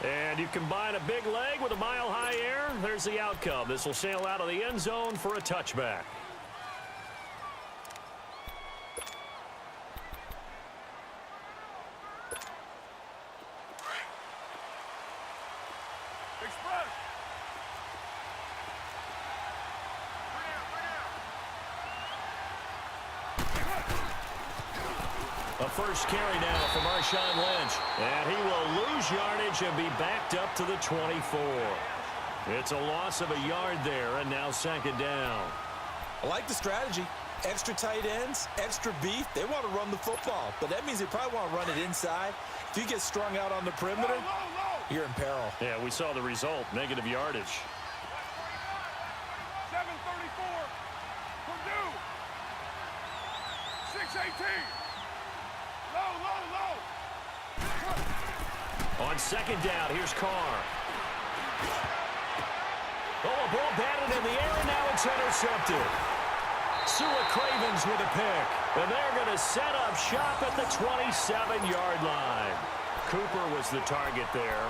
And you combine a big leg with a mile-high air, there's the outcome. This will sail out of the end zone for a touchback. A first carry now for Marshawn Lynch. And he will lose yardage and be backed up to the 24. It's a loss of a yard there, and now second down. I like the strategy. Extra tight ends, extra beef. They want to run the football, but that means they probably want to run it inside. If you get strung out on the perimeter, you're in peril. Yeah, we saw the result, negative yardage. 7:34. Purdue. 6:18. Low. On second down, here's Carr. Oh, a ball batted in the air, and now it's intercepted. Sua Cravens with a pick. And they're going to set up shop at the 27-yard line. Cooper was the target there.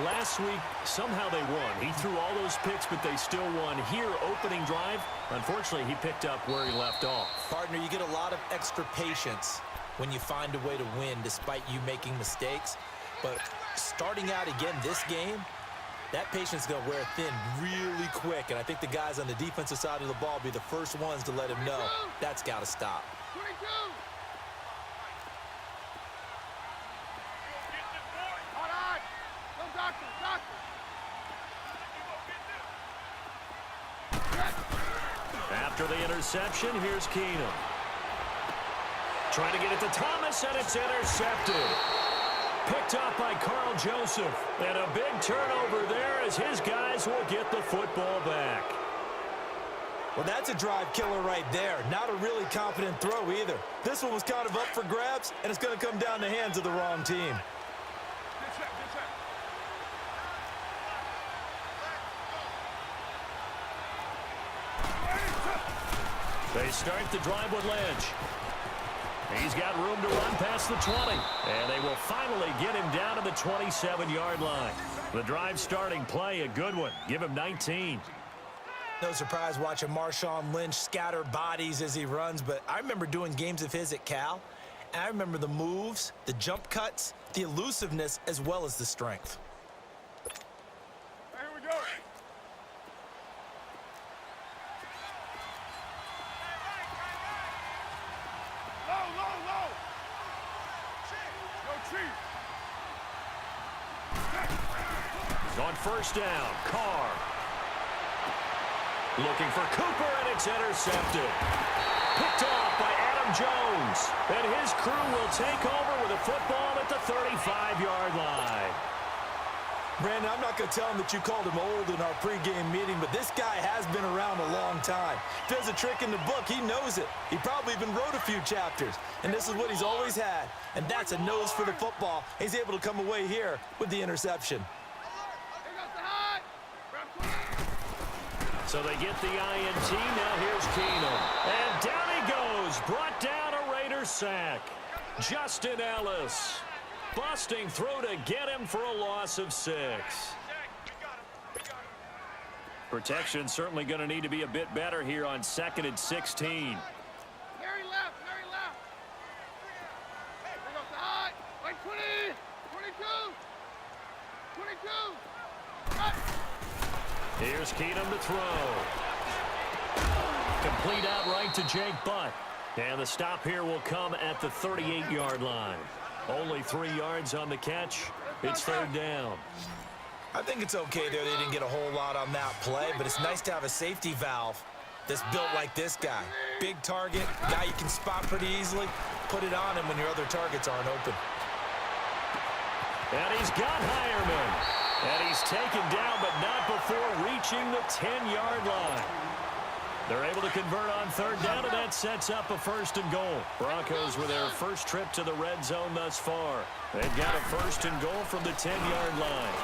Last week, somehow they won. He threw all those picks, but they still won. Here, opening drive, unfortunately, he picked up where he left off. Partner, you get a lot of extra patience when you find a way to win despite you making mistakes. But starting out again this game, that patience is going to wear thin really quick. And I think the guys on the defensive side of the ball will be the first ones to let him know that's got to stop. 22. After the interception, here's Keenum. Trying to get it to Thomas, and it's intercepted. Picked off by Carl Joseph. And a big turnover there as his guys will get the football back. Well, that's a drive killer right there. Not a really confident throw either. This one was kind of up for grabs, and it's going to come down the hands of the wrong team. They start the drive with Lynch. He's got room to run past the 20. And they will finally get him down to the 27-yard line. The drive starting play, a good one. Give him 19. No surprise watching Marshawn Lynch scatter bodies as he runs, but I remember doing games of his at Cal, and I remember the moves, the jump cuts, the elusiveness, as well as the strength. Here we go. Low. No cheat. On first down, Carr. Looking for Cooper, and it's intercepted. Picked off by Adam Jones. And his crew will take over with a football at the 35-yard line. Brandon, I'm not going to tell him that you called him old in our pregame meeting, but this guy has been around a long time. If there's a trick in the book, he knows it. He probably even wrote a few chapters, and this is what he's always had, and that's a nose for the football. He's able to come away here with the interception. So they get the INT. Now here's Keenum. And down he goes. Brought down a Raider sack. Justin Ellis busting through to get him for a loss of 6. Protection certainly going to need to be a bit better here on 2nd and 16. Harry left. Here goes the high. Like 20, 22, 22. Cut. Here's Keenum to throw. Complete outright to Jake Butt. And the stop here will come at the 38-yard line. Only 3 yards on the catch. It's third down. I think it's okay there. They didn't get a whole lot on that play, but it's nice to have a safety valve that's built like this guy. Big target, guy you can spot pretty easily. Put it on him when your other targets aren't open. And he's got Hireman. And he's taken down, but not before reaching the 10-yard line. They're able to convert on third down, and that sets up a 1st and goal. Broncos with their first trip to the red zone thus far. They've got a 1st and goal from the 10-yard line.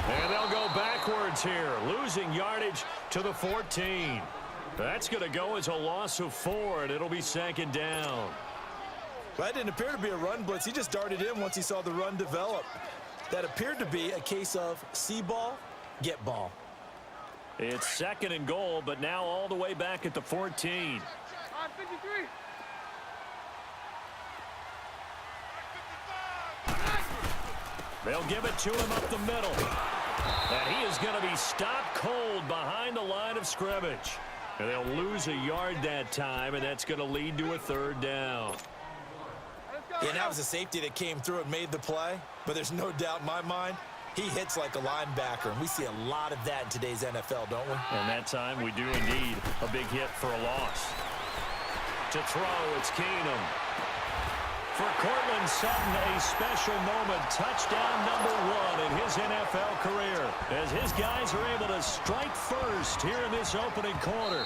And they'll go backwards here, losing yardage to the 14. That's going to go as a loss of 4, and it'll be 2nd down. Well, that didn't appear to be a run blitz. He just darted in once he saw the run develop. That appeared to be a case of see ball, get ball. It's 2nd and goal, but now all the way back at the 14. 53. They'll give it to him up the middle. And he is going to be stopped cold behind the line of scrimmage. And they'll lose a yard that time, and that's going to lead to a 3rd down. Yeah, that was a safety that came through and made the play. But there's no doubt in my mind, he hits like a linebacker. And we see a lot of that in today's NFL, don't we? And that time we do indeed a big hit for a loss. To throw, it's Keenum. For Cortland Sutton, a special moment. Touchdown #1 in his NFL career as his guys are able to strike first here in this opening quarter.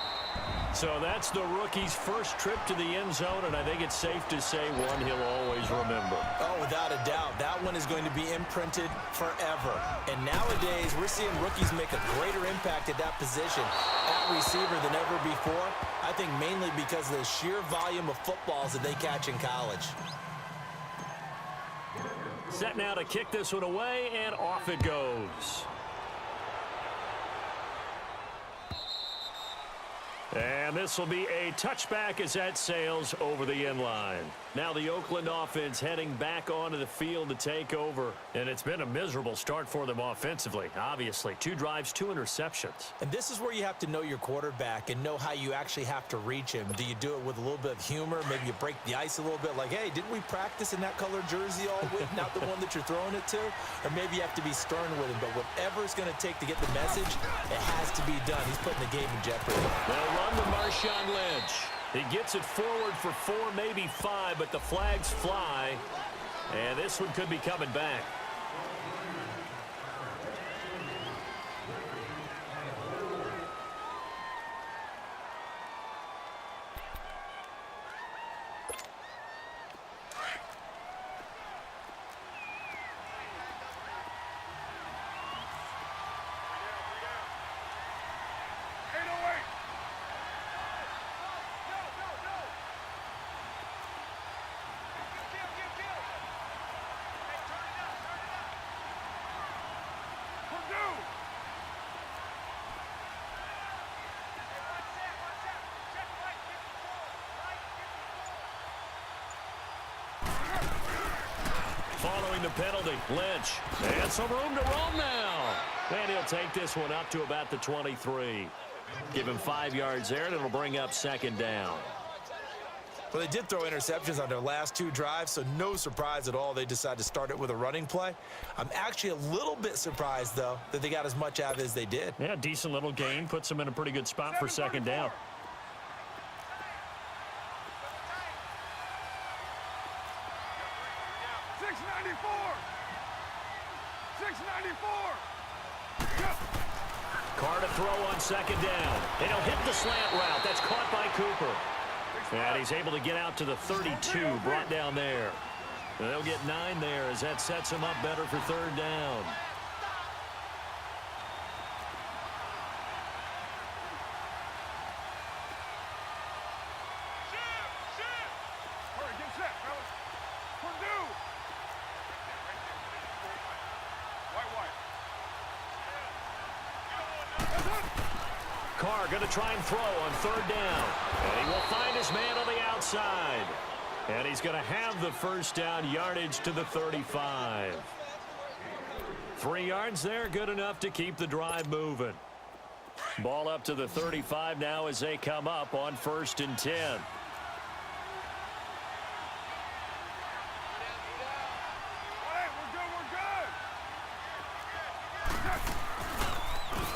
So that's the rookie's first trip to the end zone, and I think it's safe to say one he'll always remember. Oh, without a doubt. That one is going to be imprinted forever. And nowadays, we're seeing rookies make a greater impact at that position at receiver than ever before. I think mainly because of the sheer volume of footballs that they catch in college. Set now to kick this one away, and off it goes. And this will be a touchback as that sails over the end line. Now the Oakland offense heading back onto the field to take over. And it's been a miserable start for them offensively, obviously. 2 drives, 2 interceptions. And this is where you have to know your quarterback and know how you actually have to reach him. Do you do it with a little bit of humor? Maybe you break the ice a little bit like, hey, didn't we practice in that color jersey all week? Not the one that you're throwing it to? Or maybe you have to be stern with him. But whatever it's going to take to get the message, it has to be done. He's putting the game in jeopardy. They'll run to Marshawn Lynch. He gets it forward for 4, maybe 5, but the flags fly. And this one could be coming back. Following the penalty, Lynch. And some room to roam now. And he'll take this one up to about the 23. Give him 5 yards there, and it'll bring up 2nd down. Well, they did throw interceptions on their last 2 drives, so no surprise at all they decided to start it with a running play. I'm actually a little bit surprised, though, that they got as much out of it as they did. Yeah, decent little gain. Puts them in a pretty good spot for 2nd down. Carr to throw on 2nd down. And he'll hit the slant route. That's caught by Cooper. And he's able to get out to the 32, brought down there. And they'll get 9 there as that sets him up better for 3rd down. Carr going to try and throw on 3rd down. And he will find his man on the outside. And he's going to have the 1st down, yardage to the 35. 3 yards there, good enough to keep the drive moving. Ball up to the 35 now as they come up on 1st and 10.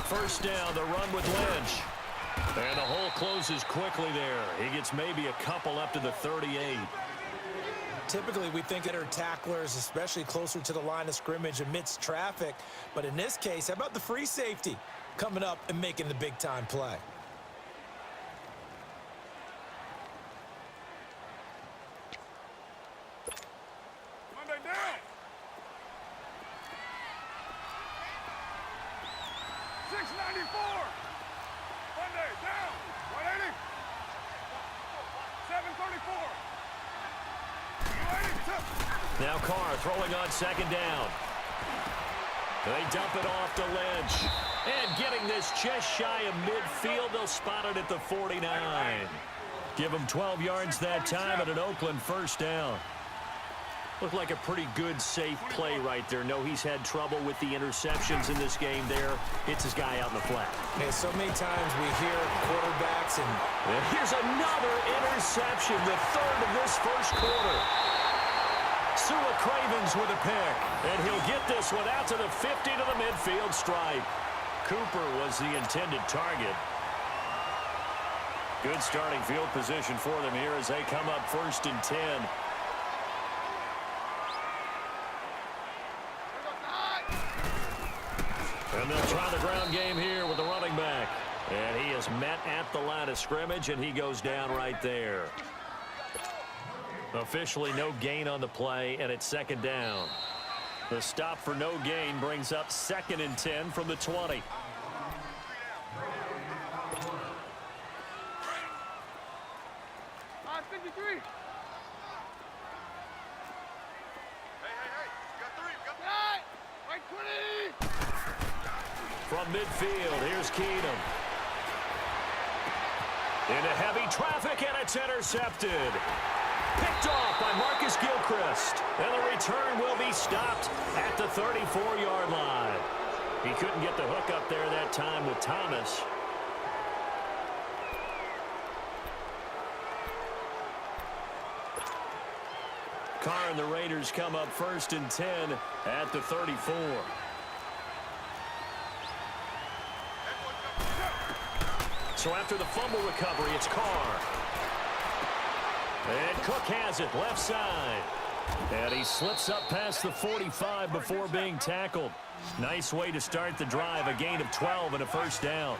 First down, the run with Lynch. And the hole closes quickly there. He gets maybe a couple up to the 38. Typically, we think inner tacklers, especially closer to the line of scrimmage amidst traffic. But in this case, how about the free safety coming up and making the big-time play? Monday down. 694. Monday down. 180. 734. Now Carr throwing on 2nd down. They dump it off to Lynch. And getting this just shy of midfield, they'll spot it at the 49. Give him 12 yards that time at an Oakland first down. Looked like a pretty good, safe play right there. No, he's had trouble with the interceptions in this game there. It's his guy out in the flat. Man, so many times we hear quarterbacks and here's another interception, the third of this first quarter. Sua Cravens with a pick, and he'll get this one out to the 50 to the midfield stripe. Cooper was the intended target. Good starting field position for them here as they come up 1st and 10. And they'll try the ground game here with the running back. And he is met at the line of scrimmage, and he goes down right there. Officially no gain on the play, and it's 2nd down. The stop for no gain brings up 2nd and 10 from the 20. From midfield, here's Keenum. Into heavy traffic, and it's intercepted. Picked off by Marcus Gilchrist. And the return will be stopped at the 34-yard line. He couldn't get the hook up there that time with Thomas. Carr and the Raiders come up 1st and 10 at the 34. So after the fumble recovery, it's Carr. And Cook has it, left side. And he slips up past the 45 before being tackled. Nice way to start the drive, a gain of 12 and a first down.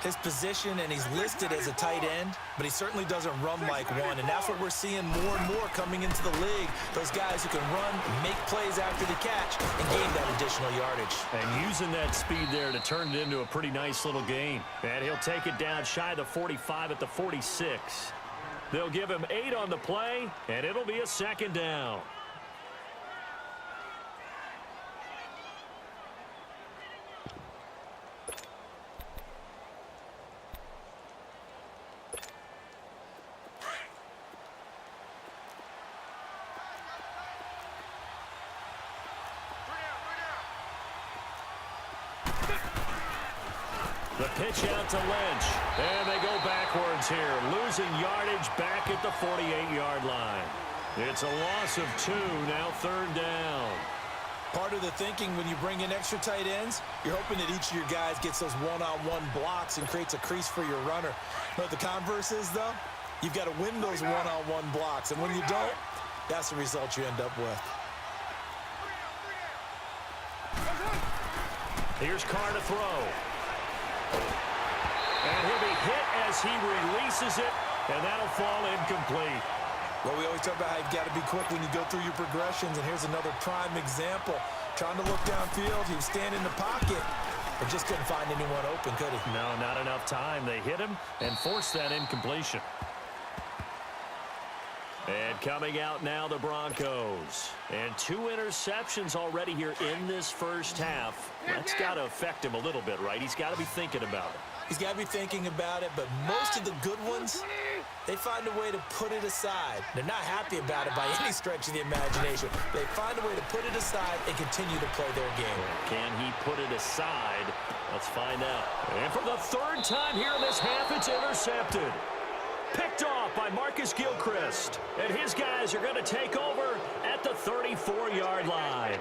his position, and he's listed as a tight end, but he certainly doesn't run like one, and that's what we're seeing more and more coming into the league. Those guys who can run, make plays after the catch, and gain that additional yardage. And using that speed there to turn it into a pretty nice little gain. And he'll take it down shy of the 45 at the 46. They'll give him 8 on the play, and it'll be a second down. The pitch out to Lynch, and they go backwards here, losing yardage back at the 48-yard line. It's a loss of 2, now third down. Part of the thinking when you bring in extra tight ends, you're hoping that each of your guys gets those one-on-one blocks and creates a crease for your runner. But the converse is, though, you've got to win those one-on-one blocks, and when you don't, that's the result you end up with. Here's Carr to throw. And he'll be hit as he releases it, and that'll fall incomplete. Well, we always talk about how you've got to be quick when you go through your progressions, and here's another prime example. Trying to look downfield, he was standing in the pocket, but just couldn't find anyone open, could he? No, not enough time. They hit him and forced that incompletion. And coming out now, the Broncos. And 2 interceptions already here in this first half. That's got to affect him a little bit, right? He's got to be thinking about it. He's got to be thinking about it, but most of the good ones, they find a way to put it aside. They're not happy about it by any stretch of the imagination. They find a way to put it aside and continue to play their game. Can he put it aside? Let's find out. And for the 3rd time here in this half, it's intercepted. Picked off by Marcus Gilchrist. And his guys are going to take over at the 34-yard line.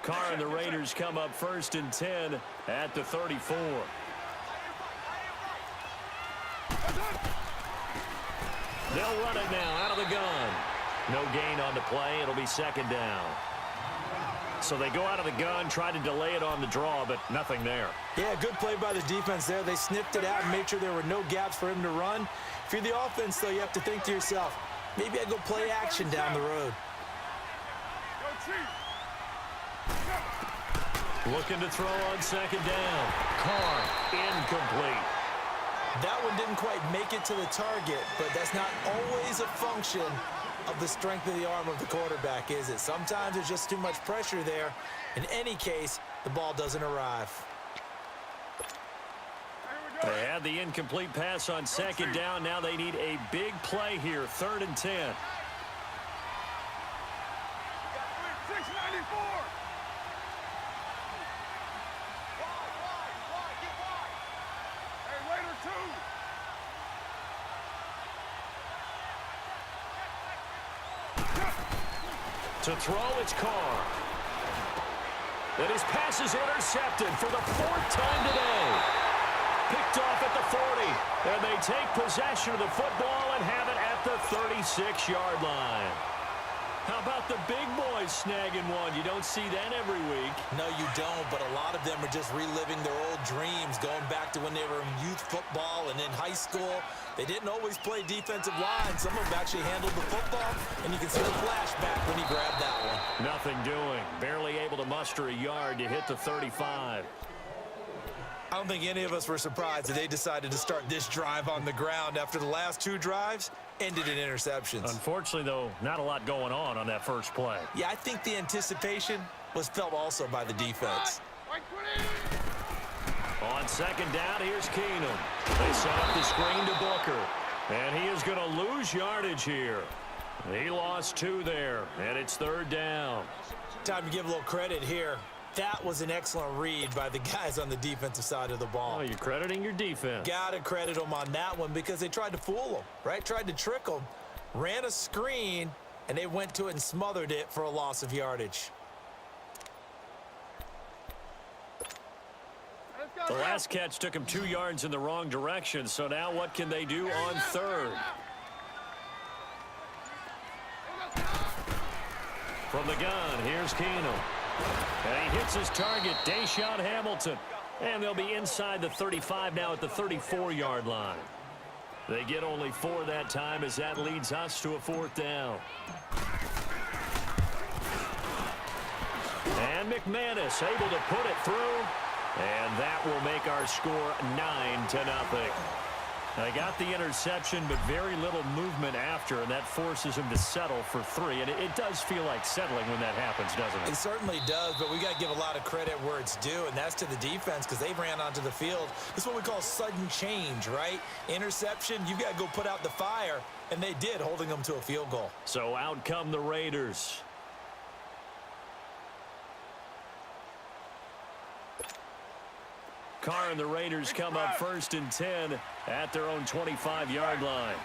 Carr and the Raiders come up 1st and 10 at the 34. They'll run it now out of the gun. No gain on the play. It'll be 2nd down. So they go out of the gun, try to delay it on the draw, but nothing there. Yeah, good play by the defense there. They sniffed it out and made sure there were no gaps for him to run. If you're the offense, though, you have to think to yourself, maybe I go play action down the road. Go, Chief. Looking to throw on second down. Carr, incomplete. That one didn't quite make it to the target, but that's not always a function of the strength of the arm of the quarterback, is it? Sometimes there's just too much pressure there. In any case, the ball doesn't arrive. They had the incomplete pass on second down. Now they need a big play here, 3rd and 10. 694. Hey, Raider 2. To throw, it's Carr. And his pass is intercepted for the 4th time today. Picked off at the 40. And they take possession of the football and have it at the 36-yard line. How about the big boys snagging one? You don't see that every week. No, you don't, but a lot of them are just reliving their old dreams, going back to when they were in youth football and in high school. They didn't always play defensive line. Some of them actually handled the football, and you can see the flashback when he grabbed that one. Nothing doing. Barely able to muster a yard to hit the 35. I don't think any of us were surprised that they decided to start this drive on the ground after the last 2 drives ended in interceptions. Unfortunately, though, not a lot going on that first play. Yeah, I think the anticipation was felt also by the defense. On second down, here's Keenum. They set up the screen to Booker. And he is going to lose yardage here. He lost 2 there, and it's 3rd down. Time to give a little credit here. That was an excellent read by the guys on the defensive side of the ball. Oh, you're crediting your defense. Gotta credit them on that one because they tried to fool them, right? Tried to trick them. Ran a screen, and they went to it and smothered it for a loss of yardage. The last catch took him 2 yards in the wrong direction, so now what can they do on 3rd? From the gun, here's Keenum. And he hits his target, Deshaun Hamilton. And they'll be inside the 35 now at the 34-yard line. They get only 4 that time as that leads us to a 4th down. And McManus able to put it through. And that will make our score 9-0. They got the interception, but very little movement after, and that forces him to settle for 3. And it does feel like settling when that happens, doesn't it? It certainly does, but we got to give a lot of credit where it's due, and that's to the defense because they ran onto the field. This is what we call sudden change, right? Interception, you've got to go put out the fire, and they did, holding them to a field goal. So out come the Raiders. Carr and the Raiders come up 1st and 10 at their own 25-yard line.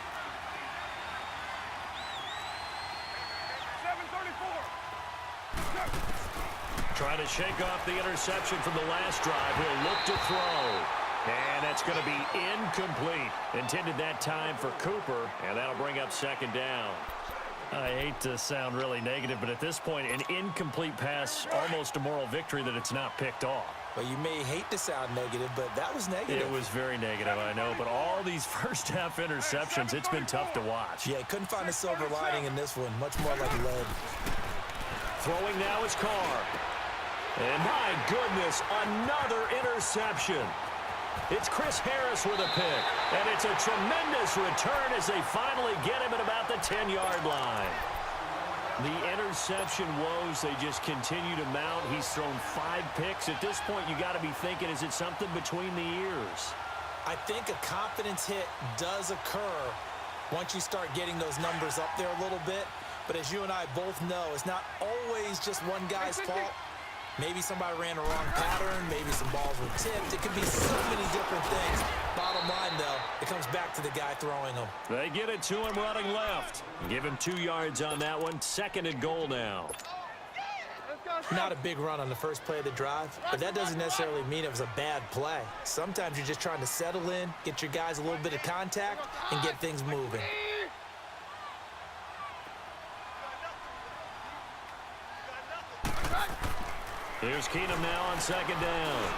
734. Trying to shake off the interception from the last drive. He'll look to throw. And that's going to be incomplete. Intended that time for Cooper, and that'll bring up 2nd down. I hate to sound really negative, but at this point, an incomplete pass, almost a moral victory that it's not picked off. Well, you may hate to sound negative, but that was negative. It was very negative, I know, but all these first-half interceptions, it's been tough to watch. Yeah, couldn't find a silver lining in this one. Much more like lead. Throwing now is Carr. And my goodness, another interception. It's Chris Harris with a pick, and it's a tremendous return as they finally get him at about the 10-yard line. The interception woes, they just continue to mount. He's thrown 5 picks. At this point, you got to be thinking, is it something between the ears? I think a confidence hit does occur once you start getting those numbers up there a little bit. But as you and I both know, it's not always just one guy's fault. Maybe somebody ran a wrong pattern. Maybe some balls were tipped. It could be so many different things. Bottom line, though, it comes back to the guy throwing them. They get it to him running left. Give him 2 yards on that one. 2nd and goal now. Not a big run on the first play of the drive, but that doesn't necessarily mean it was a bad play. Sometimes you're just trying to settle in, get your guys a little bit of contact, and get things moving. Here's Keenum now on 2nd down.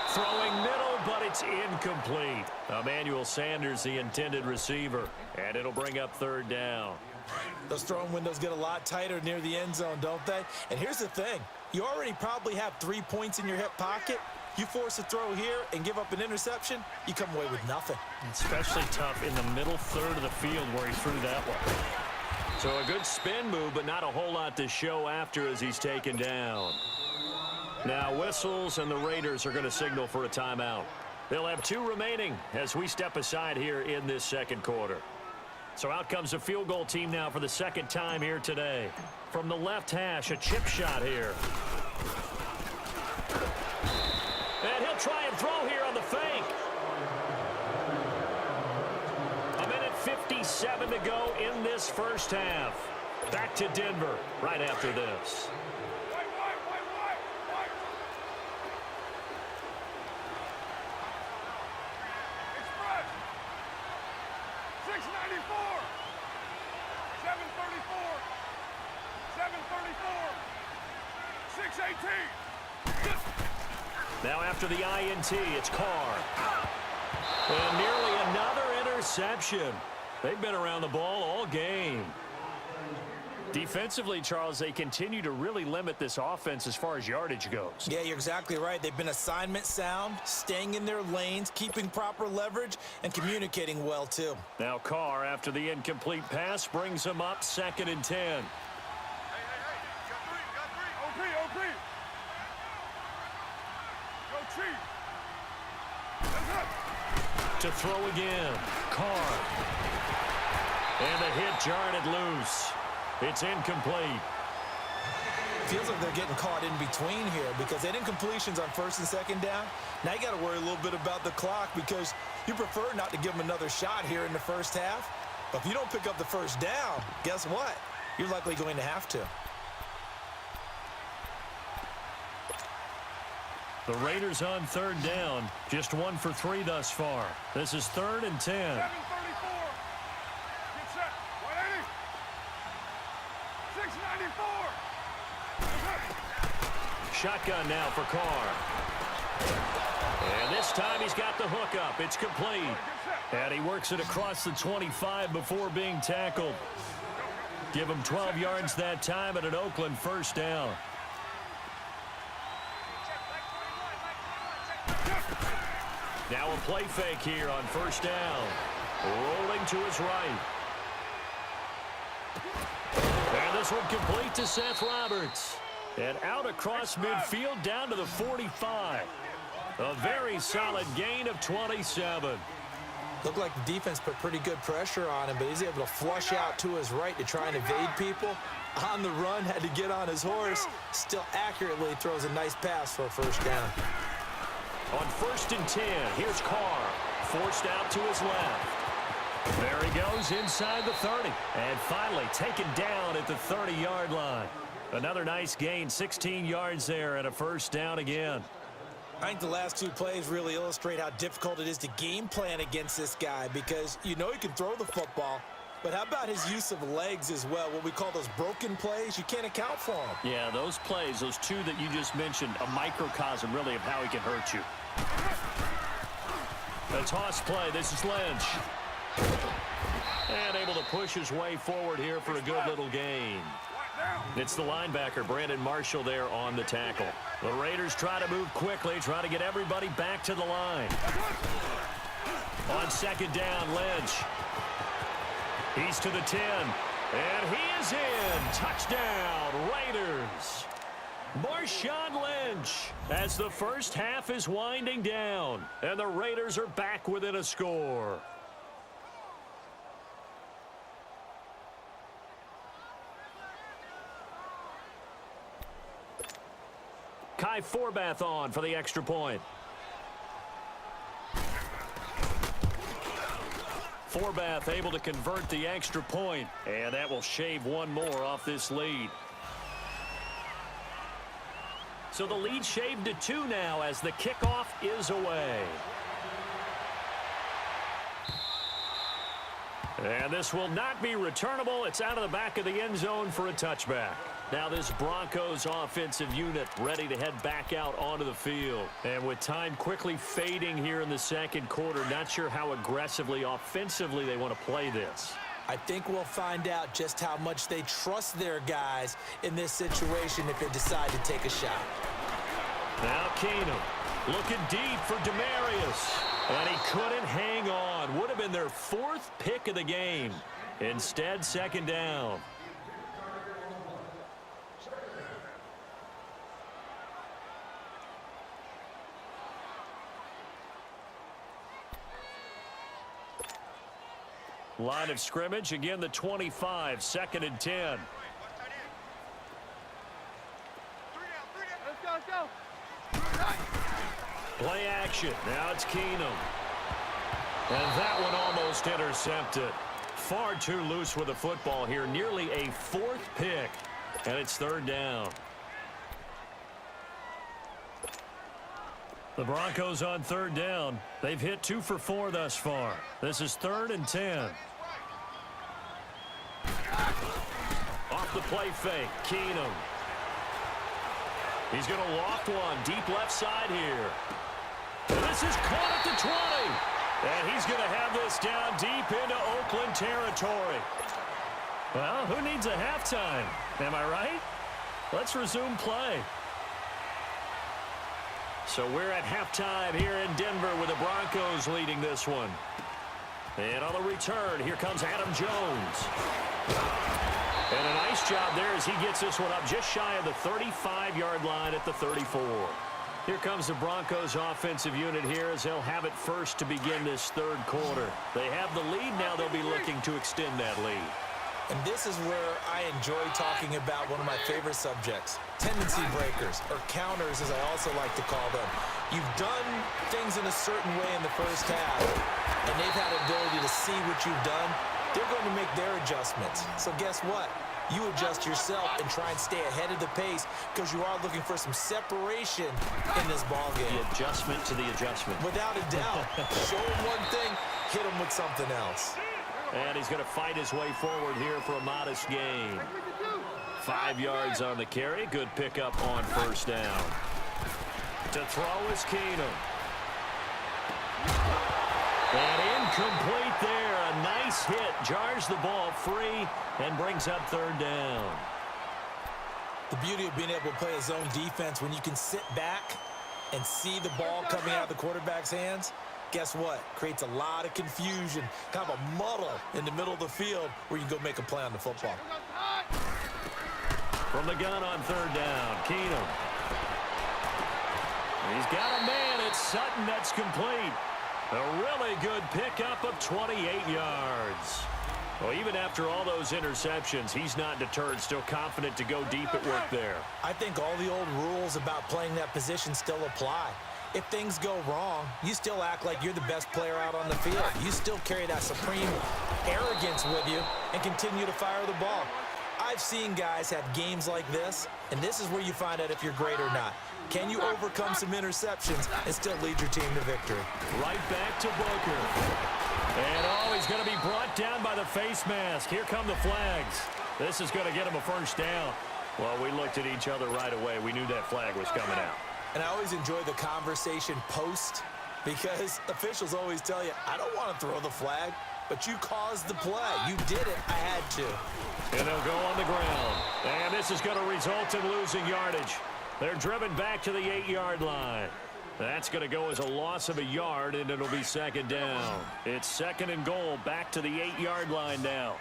Throwing middle, but it's incomplete. Emmanuel Sanders, the intended receiver. And it'll bring up 3rd down. Those throwing windows get a lot tighter near the end zone, don't they? And here's the thing. You already probably have 3 points in your hip pocket. You force a throw here and give up an interception, you come away with nothing. Especially tough in the middle third of the field where he threw that one. So a good spin move, but not a whole lot to show after as he's taken down. Now whistles, and the Raiders are going to signal for a timeout. They'll have 2 remaining as we step aside here in this second quarter. So out comes a field goal team now for the second time here today. From the left hash, a chip shot here. And he'll try and throw here on the fake. A minute 57 to go in this first half. Back to Denver right after this. Express. 694. 734. 734. 618. Now after the INT, it's Carr. And nearly another interception. They've been around the ball all game. Defensively, Charles, they continue to really limit this offense as far as yardage goes. Yeah, you're exactly right. They've been assignment sound, staying in their lanes, keeping proper leverage, and communicating well, too. Now Carr, after the incomplete pass, brings them up 2nd and 10. Hey, got three. OP. Go Chief. That's it. To throw again, Carr. And the hit jarred it loose. It's incomplete. Feels like they're getting caught in between here because they didn't completions on 1st and 2nd down. Now you got to worry a little bit about the clock because you prefer not to give them another shot here in the first half. But if you don't pick up the first down, guess what? You're likely going to have to. The Raiders on 3rd down, just 1 for 3 thus far. This is 3rd and 10. 734. Get set. 180. 694. Shotgun now for Carr. And this time he's got the hook up. It's complete. And he works it across the 25 before being tackled. Give him 12 yards that time and an Oakland first down. Now a play fake here on 1st down. Rolling to his right. And this one complete to Seth Roberts. And out across midfield down to the 45. A very solid gain of 27. Looked like the defense put pretty good pressure on him, but he's able to flush out to his right to try and evade people. On the run, had to get on his horse. Still accurately throws a nice pass for a first down. On 1st and 10, here's Carr. Forced out to his left. There he goes inside the 30. And finally taken down at the 30-yard line. Another nice gain, 16 yards there and a first down again. I think the last 2 plays really illustrate how difficult it is to game plan against this guy because you know he can throw the football, but how about his use of legs as well, what we call those broken plays? You can't account for them. Yeah, those plays, those 2 that you just mentioned, a microcosm really of how he can hurt you. A toss play. This is Lynch. And able to push his way forward here for a good little gain. It's the linebacker, Brandon Marshall, there on the tackle. The Raiders try to move quickly, try to get everybody back to the line. On 2nd down, Lynch. He's to the 10. And he is in. Touchdown, Raiders. Marshawn Lynch as the first half is winding down. And the Raiders are back within a score. Kai Forbath on for the extra point. Forbath able to convert the extra point, and that will shave 1 more off this lead. So the lead shaved to 2 now as the kickoff is away. And this will not be returnable. It's out of the back of the end zone for a touchback. Now this Broncos offensive unit ready to head back out onto the field. And with time quickly fading here in the second quarter, not sure how aggressively, offensively they want to play this. I think we'll find out just how much they trust their guys in this situation if they decide to take a shot. Now Keenum looking deep for Demarius. And he couldn't hang on. Would have been their 4th pick of the game. Instead, 2nd down. Line of scrimmage, again the 25, 2nd and 10. Let's go. Play action. Now it's Keenum. And that one almost intercepted. Far too loose with the football here. Nearly a 4th pick. And it's 3rd down. The Broncos on 3rd down. They've hit 2 for 4 thus far. This is 3rd and 10. Off the play fake. Keenum. He's going to loft one. Deep left side here. And this is caught at the 20. And he's going to have this down deep into Oakland territory. Well, who needs a halftime? Am I right? Let's resume play. So we're at halftime here in Denver with the Broncos leading this one. And on the return, here comes Adam Jones. And a nice job there as he gets this one up just shy of the 35-yard line at the 34. Here comes the Broncos offensive unit here as they'll have it first to begin this 3rd quarter. They have the lead now. They'll be looking to extend that lead. And this is where I enjoy talking about one of my favorite subjects, tendency breakers, or counters as I also like to call them. You've done things in a certain way in the first half, and they've had the ability to see what you've done. They're going to make their adjustments. So guess what? You adjust yourself and try and stay ahead of the pace because you are looking for some separation in this ball game. The adjustment to the adjustment. Without a doubt. Show him one thing, hit him with something else. And he's going to fight his way forward here for a modest gain. 5 yards on the carry. Good pickup on 1st down. To throw is Keenum. And incomplete there. A nice hit. Jars the ball free and brings up 3rd down. The beauty of being able to play a zone defense when you can sit back and see the ball coming out of the quarterback's hands, guess what? Creates a lot of confusion, kind of a muddle in the middle of the field where you can go make a play on the football. From the gun on 3rd down, Keenum. He's got a man. It's Sutton. That's complete. A really good pickup of 28 yards. Well, even after all those interceptions, he's not deterred, still confident to go deep at work there. I think all the old rules about playing that position still apply. If things go wrong, you still act like you're the best player out on the field. You still carry that supreme arrogance with you and continue to fire the ball. I've seen guys have games like this, and this is where you find out if you're great or not. Can you overcome some interceptions and still lead your team to victory? Right back to Booker. And he's going to be brought down by the face mask. Here come the flags. This is going to get him a 1st down. Well, we looked at each other right away. We knew that flag was coming out. And I always enjoy the conversation post because officials always tell you, I don't want to throw the flag, but you caused the play. You did it. I had to. And they'll go on the ground. And this is going to result in losing yardage. They're driven back to the 8-yard line. That's going to go as a loss of a yard, and it'll be 2nd down. It's 2nd and goal, back to the 8-yard line now.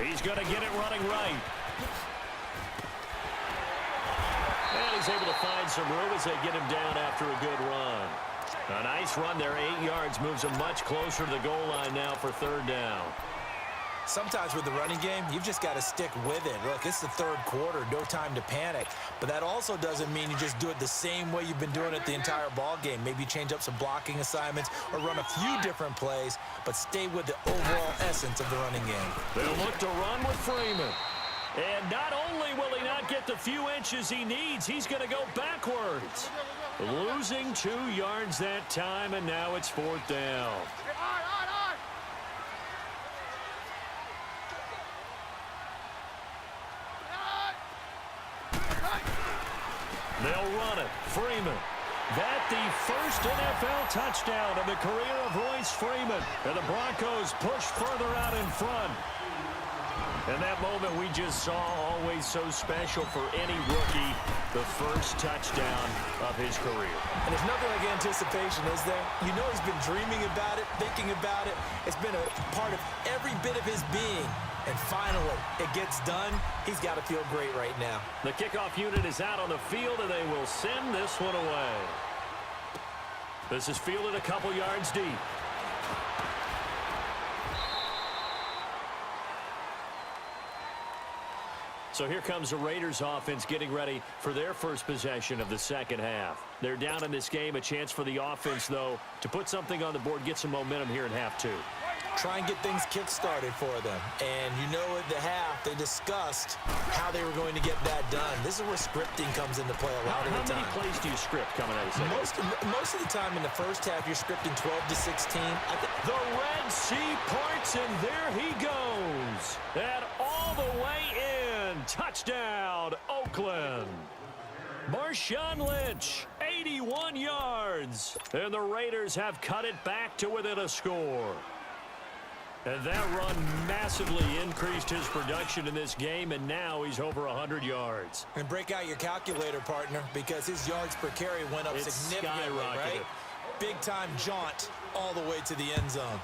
He's going to get it running right. And he's able to find some room as they get him down after a good run. A nice run there, 8 yards, moves him much closer to the goal line now for 3rd down. Sometimes with the running game, you've just got to stick with it. Look, it's the 3rd quarter, no time to panic. But that also doesn't mean you just do it the same way you've been doing it the entire ball game. Maybe change up some blocking assignments or run a few different plays, but stay with the overall essence of the running game. They'll look to run with Freeman. And not only will he not get the few inches he needs, he's going to go backwards. Losing 2 yards that time, and now it's 4th down. They'll run it. Freeman that the first NFL touchdown of the career of Royce Freeman. And the Broncos push further out in front. And that moment we just saw, always so special for any rookie, the first touchdown of his career. And there's nothing like anticipation, is there? You know he's been dreaming about it, thinking about it. It's been a part of every bit of his being. And finally, it gets done. He's got to feel great right now. The kickoff unit is out on the field, and they will send this one away. This is fielded a couple yards deep. So here comes the Raiders offense getting ready for their first possession of the second half. They're down in this game. A chance for the offense, though, to put something on the board, get some momentum here in half two. Try and get things kick-started for them. And you know at the half, they discussed how they were going to get that done. This is where scripting comes into play a lot of the time. How many plays do you script coming out of the Most of the time in the first half, you're scripting 12 to 16. The Red Sea parts, and there he goes. And all the way in. Touchdown, Oakland. Marshawn Lynch, 81 yards. And the Raiders have cut it back to within a score. And that run massively increased his production in this game, and now he's over 100 yards. And break out your calculator, partner, because his yards per carry went up significantly, right? Big-time jaunt all the way to the end zone.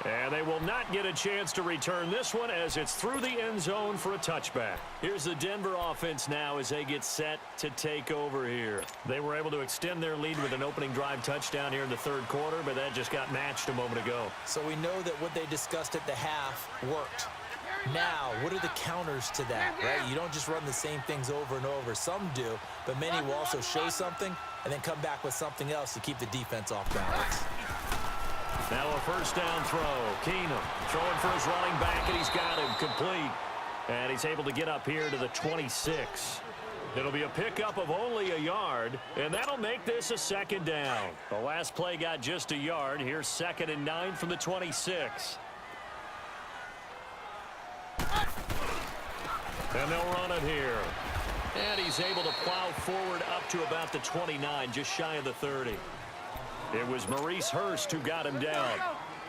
And they will not get a chance to return this one as it's through the end zone for a touchback. Here's the Denver offense now as they get set to take over here. They were able to extend their lead with an opening drive touchdown here in the third quarter, but that just got matched a moment ago. So we know that what they discussed at the half worked. Now, what are the counters to that, right? You don't just run the same things over and over. Some do, but many will also show something and then come back with something else to keep the defense off balance. Now a first down throw. Keenum throwing for his running back, and he's got him complete. And he's able to get up here to the 26. It'll be a pickup of only a yard, and that'll make this a second down. The last play got just a yard. Here's 2nd and 9 from the 26. And they'll run it here. And he's able to plow forward up to about the 29, just shy of the 30. It was Maurice Hurst who got him down.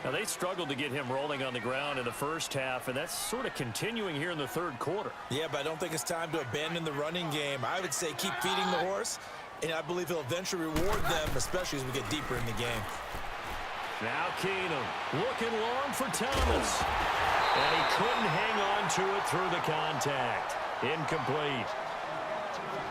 Now, they struggled to get him rolling on the ground in the first half, and that's sort of continuing here in the third quarter. Yeah, but I don't think it's time to abandon the running game. I would say keep feeding the horse, and I believe he'll eventually reward them, especially as we get deeper in the game. Now Keenum looking long for Thomas. And he couldn't hang on to it through the contact. Incomplete.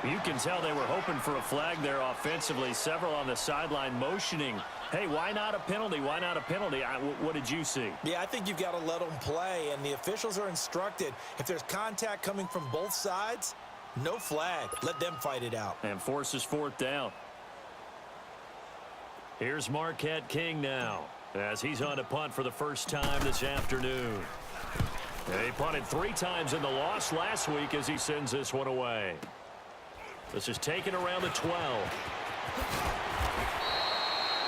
You can tell they were hoping for a flag there offensively. Several on the sideline motioning. Hey, why not a penalty? Why not a penalty? What did you see? Yeah, I think you've got to let them play, and the officials are instructed. If there's contact coming from both sides, no flag. Let them fight it out. And forces 4th down. Here's Marquette King now as he's on to punt for the first time this afternoon. He punted 3 times in the loss last week as he sends this one away. This is taken around the 12.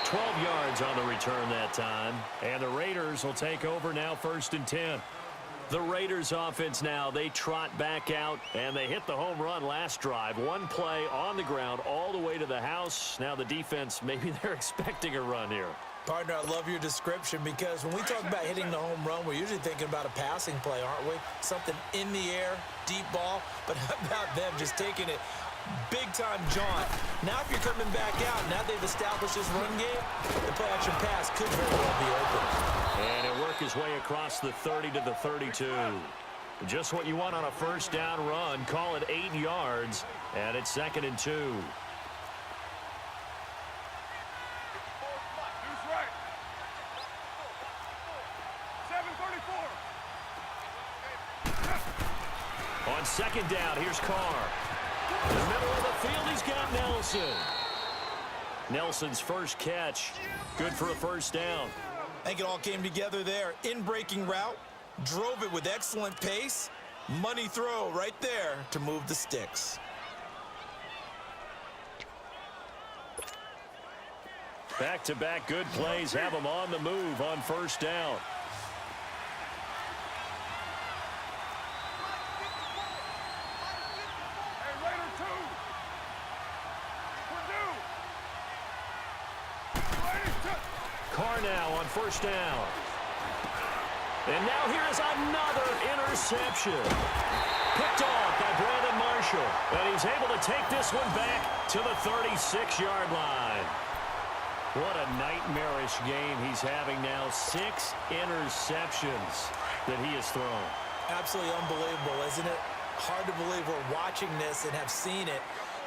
12 yards on the return that time. And the Raiders will take over now 1st and 10. The Raiders offense now, they trot back out, and they hit the home run last drive. One play on the ground all the way to the house. Now the defense, maybe they're expecting a run here. Partner, I love your description because when we talk about hitting the home run, we're usually thinking about a passing play, aren't we? Something in the air, deep ball. But how about them just taking it big-time jaunt? Now if you're coming back out, now they've established this run game, the play-action pass could very well be open. And it'll work his way across the 30 to the 32. Just what you want on a first down run. Call it 8 yards, and it's 2nd and 2. On 2nd down, here's Carr. In the middle of the field, he's got Nelson. Nelson's first catch. Good for a first down. I think it all came together there. In-breaking route, drove it with excellent pace. Money throw right there to move the sticks. Back-to-back good plays have him on the move on first down. Carr now on first down. And now here is another interception. Picked off by Brandon Marshall. And he's able to take this one back to the 36-yard line. What a nightmarish game he's having now. 6 interceptions that he has thrown. Absolutely unbelievable, isn't it? Hard to believe we're watching this and have seen it.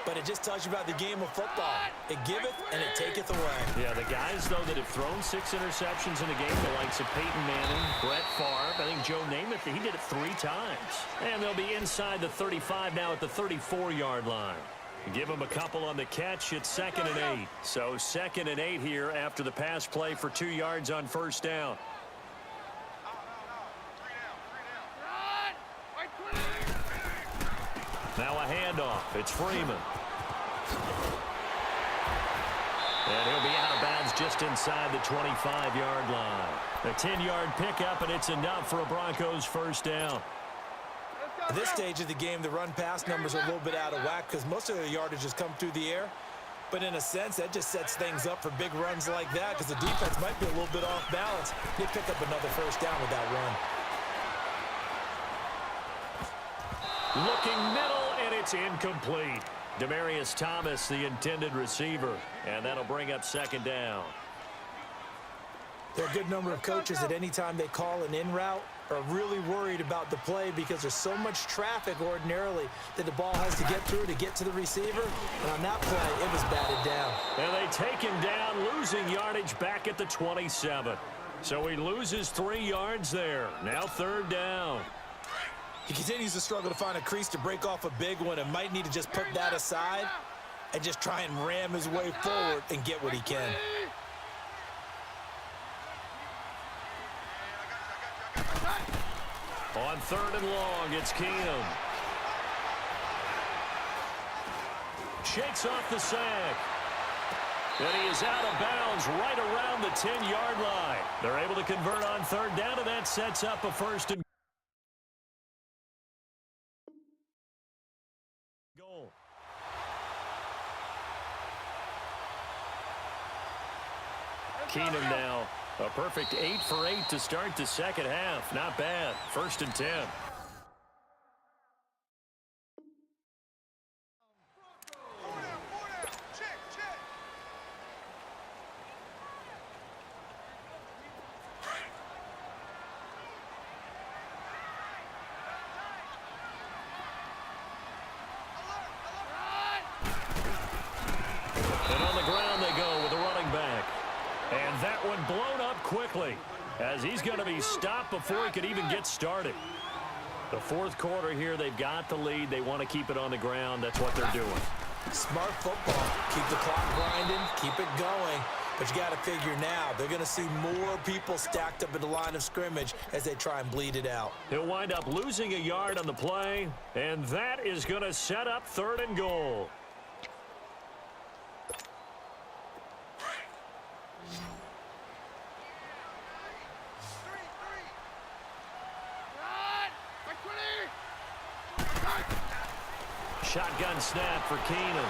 But it just tells you about the game of football. It giveth and it taketh away. Yeah, the guys, though, that have thrown 6 interceptions in a game, the likes of Peyton Manning, Brett Favre, I think Joe Namath, he did it 3 times. And they'll be inside the 35 now at the 34-yard line. Give them a couple on the catch. It's 2nd and 8. So 2nd and 8 here after the pass play for 2 yards on first down. Now a handoff. It's Freeman. And he'll be out of bounds just inside the 25-yard line. A 10-yard pickup, and it's enough for a Broncos first down. At this stage of the game, the run-pass numbers are a little bit out of whack because most of the yardage has come through the air. But in a sense, that just sets things up for big runs like that because the defense might be a little bit off balance. They pick up another first down with that run. Looking middle, and it's incomplete. Demaryius Thomas, the intended receiver, and that'll bring up 2nd down. There are a good number of coaches at any time they call an in route are really worried about the play because there's so much traffic ordinarily that the ball has to get through to get to the receiver. And on that play, it was batted down. And they take him down, losing yardage back at the 27. So he loses 3 yards there. Now 3rd down. He continues to struggle to find a crease to break off a big one and might need to just put that aside and just try and ram his way forward and get what he can. On 3rd and long, it's Keenum. Shakes off the sack. And he is out of bounds right around the 10-yard line. They're able to convert on 3rd down, and that sets up a 1st and goal. Keenum now. A perfect 8 for 8 to start the second half. Not bad. 1st and 10. And on the ground they go with the running back. And that one blown up quickly as he's going to be stopped before he could even get started. The 4th quarter here, they've got the lead. They want to keep it on the ground. That's what they're doing. Smart football. Keep the clock grinding. Keep it going. But you got to figure now, they're going to see more people stacked up at the line of scrimmage as they try and bleed it out. He'll wind up losing a yard on the play, and that is going to set up 3rd and goal. Shotgun snap for Keenum.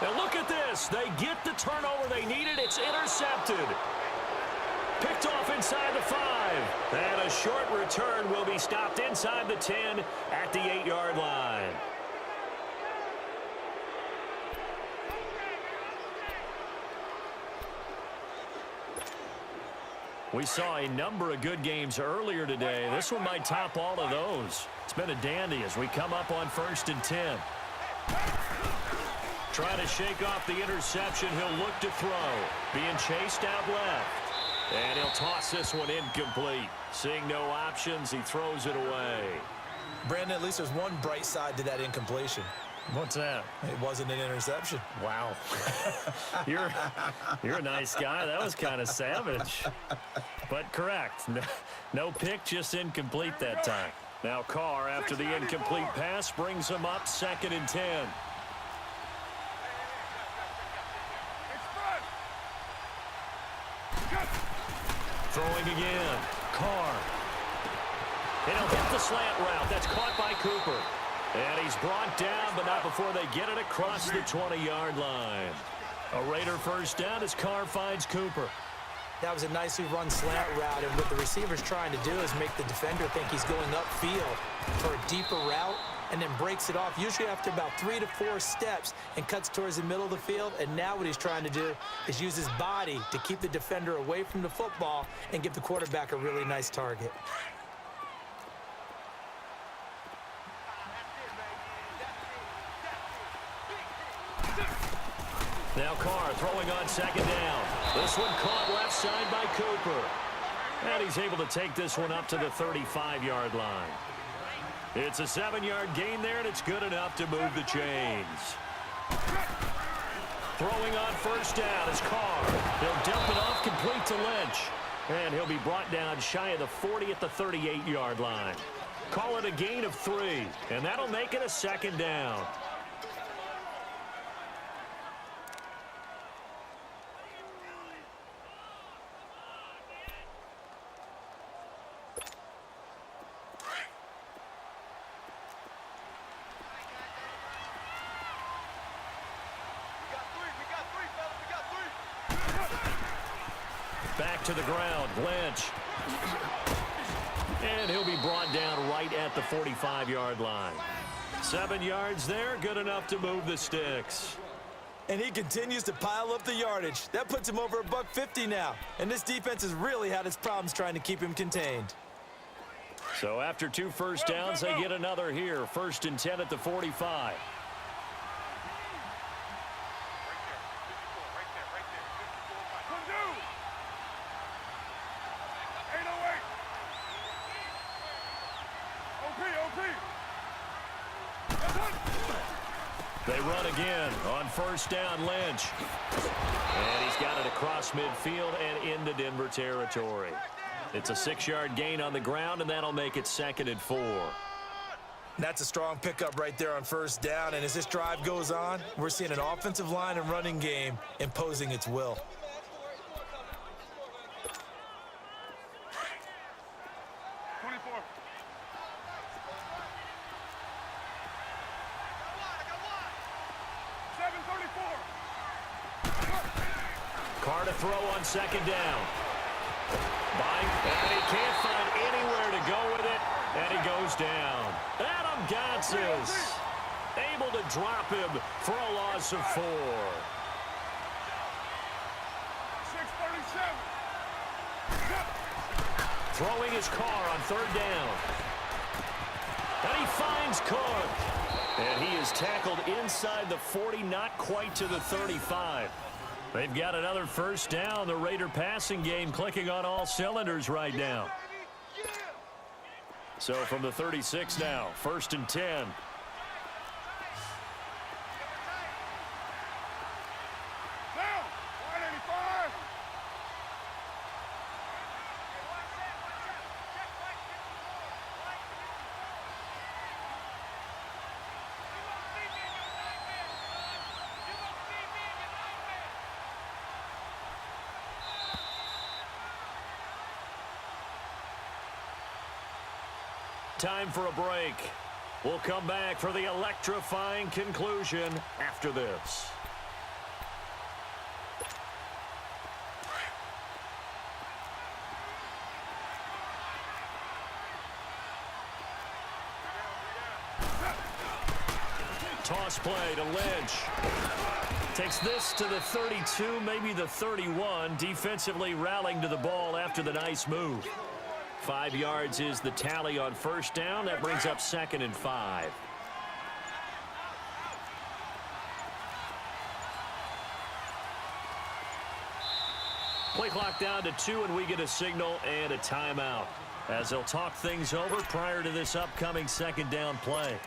And look at this. They get the turnover they needed. It's intercepted. Picked off inside the 5. And a short return will be stopped inside the 10 at the 8-yard line. We saw a number of good games earlier today. This one might top all of those. It's been a dandy as we come up on 1st and 10. Trying to shake off the interception. He'll look to throw. Being chased out left. And he'll toss this one incomplete. Seeing no options, he throws it away. Brandon, at least there's one bright side to that incompletion. What's that? It wasn't an interception. Wow. You're a nice guy. That was kind of savage. But correct. No pick, just incomplete that time. Now Carr, after the incomplete pass, brings him up 2nd and 10. Throwing again. Carr. And he'll hit the slant route. That's caught by Cooper. And he's brought down, but not before they get it across the 20-yard line. A Raider first down as Carr finds Cooper. That was a nicely run slant route, and what the receiver's trying to do is make the defender think he's going upfield for a deeper route and then breaks it off, usually after about 3 to 4 steps, and cuts towards the middle of the field. And now what he's trying to do is use his body to keep the defender away from the football and give the quarterback a really nice target. Now Carr throwing on second down. This one caught left side by Cooper. And he's able to take this one up to the 35-yard line. It's a 7-yard gain there, and it's good enough to move the chains. Throwing on first down is Carr. He'll dump it off complete to Lynch. And he'll be brought down shy of the 40 at the 38-yard line. Call it a gain of 3, and that'll make it a second down. Back to the ground, Lynch. And he'll be brought down right at the 45-yard line. 7 yards there, good enough to move the sticks. And he continues to pile up the yardage. That puts him over $150 now. And this defense has really had its problems trying to keep him contained. So after 2 first downs, they get another here. 1st and 10 at the 45. They run again on 1st down, Lynch. And he's got it across midfield and into Denver territory. It's a 6-yard gain on the ground, and that'll make it 2nd and 4. That's a strong pickup right there on 1st down, and as this drive goes on, we're seeing an offensive line and running game imposing its will. Carr to throw on 2nd down. And he can't find anywhere to go with it, and he goes down. Adam Gotsis able to drop him for a loss of 4. 6:37. Throwing his Carr on 3rd down. And he finds Cook. And he is tackled inside the 40, not quite to the 35. They've got another 1st down. The Raider passing game clicking on all cylinders right now. So from the 36 now, 1st and 10. Down, 185. Time for a break. We'll come back for the electrifying conclusion after this. Toss play to Lynch. Takes this to the 32, maybe the 31. Defensively rallying to the ball after the nice move. 5 yards is the tally on 1st down. That brings up 2nd and 5. Play clock down to 2, and we get a signal and a timeout as they'll talk things over prior to this upcoming 2nd down play.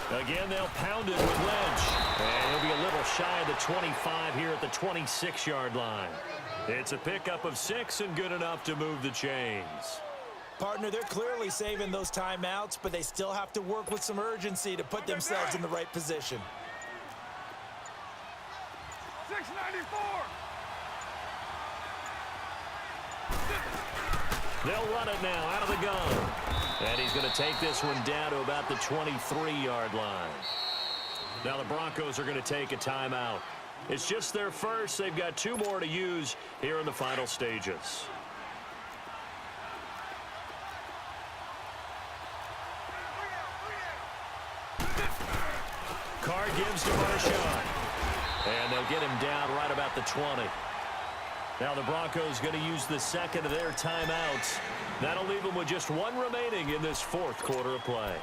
Again, they'll pound it with Lynch. And he'll be a little shy of the 25 here at the 26-yard line. It's a pickup of 6 and good enough to move the chains. Partner, they're clearly saving those timeouts, but they still have to work with some urgency to put themselves in the right position. 694. They'll run it now out of the gun. And he's going to take this one down to about the 23-yard line. Now the Broncos are going to take a timeout. It's just their first. They've got 2 more to use here in the final stages. Carr gives to Marshawn. And they'll get him down right about the 20. Now the Broncos going to use the second of their timeouts. That'll leave them with just 1 remaining in this 4th quarter of play.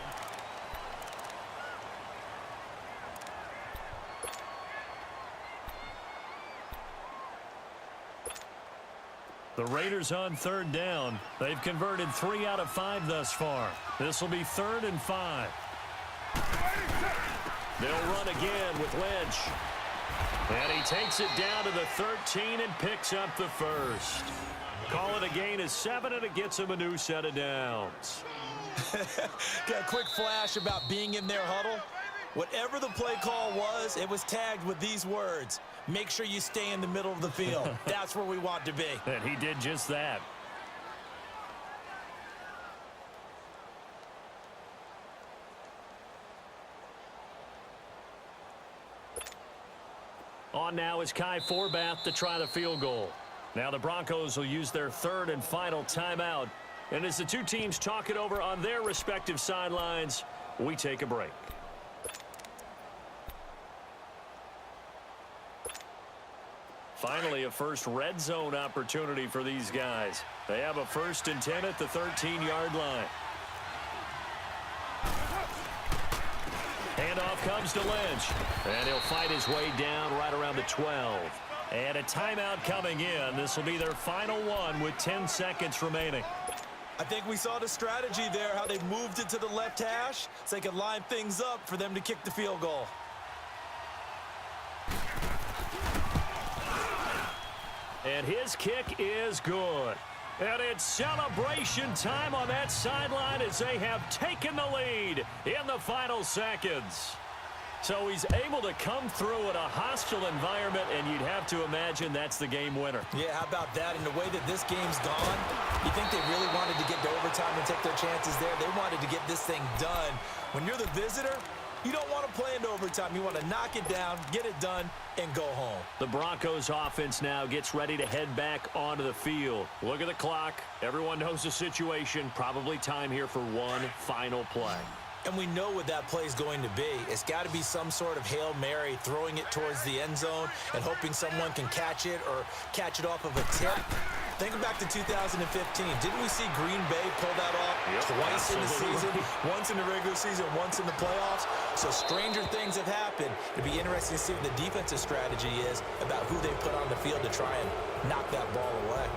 The Raiders on 3rd down. They've converted 3 out of 5 thus far. This will be 3rd and 5. They'll run again with Lynch. And he takes it down to the 13 and picks up the first. Call it a gain of 7, and it gets him a new set of downs. Got a quick flash about being in their huddle. Whatever the play call was, it was tagged with these words: make sure you stay in the middle of the field. That's where we want to be. And he did just that. On now is Kai Forbath to try the field goal. Now the Broncos will use their 3rd and final timeout. And as the 2 teams talk it over on their respective sidelines, we take a break. Finally, a first red zone opportunity for these guys. They have a 1st and 10 at the 13-yard line. Handoff comes to Lynch. And he'll fight his way down right around the 12. And a timeout coming in. This will be their final one with 10 seconds remaining. I think we saw the strategy there, how they moved it to the left hash so they could line things up for them to kick the field goal. And his kick is good. And it's celebration time on that sideline as they have taken the lead in the final seconds. So he's able to come through in a hostile environment, and you'd have to imagine that's the game winner. Yeah, how about that? And the way that this game's gone, you think they really wanted to get to overtime and take their chances there? They wanted to get this thing done. When you're the visitor, you don't want to play into overtime. You want to knock it down, get it done, and go home. The Broncos offense now gets ready to head back onto the field. Look at the clock. Everyone knows the situation. Probably time here for one final play. And we know what that play is going to be. It's got to be some sort of Hail Mary, throwing it towards the end zone and hoping someone can catch it or catch it off of a tip. Think back to 2015. Didn't we see Green Bay pull that off twice in the season? Once in the regular season, once in the playoffs. So stranger things have happened. It'd be interesting to see what the defensive strategy is about who they put on the field to try and knock that ball away.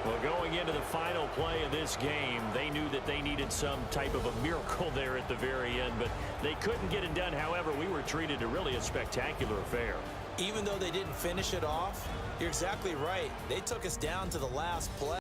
Well, going into the final play of this game, they knew that they needed some type of a miracle there at the very end, but they couldn't get it done. However, we were treated to really a spectacular affair. Even though they didn't finish it off, you're exactly right. They took us down to the last play.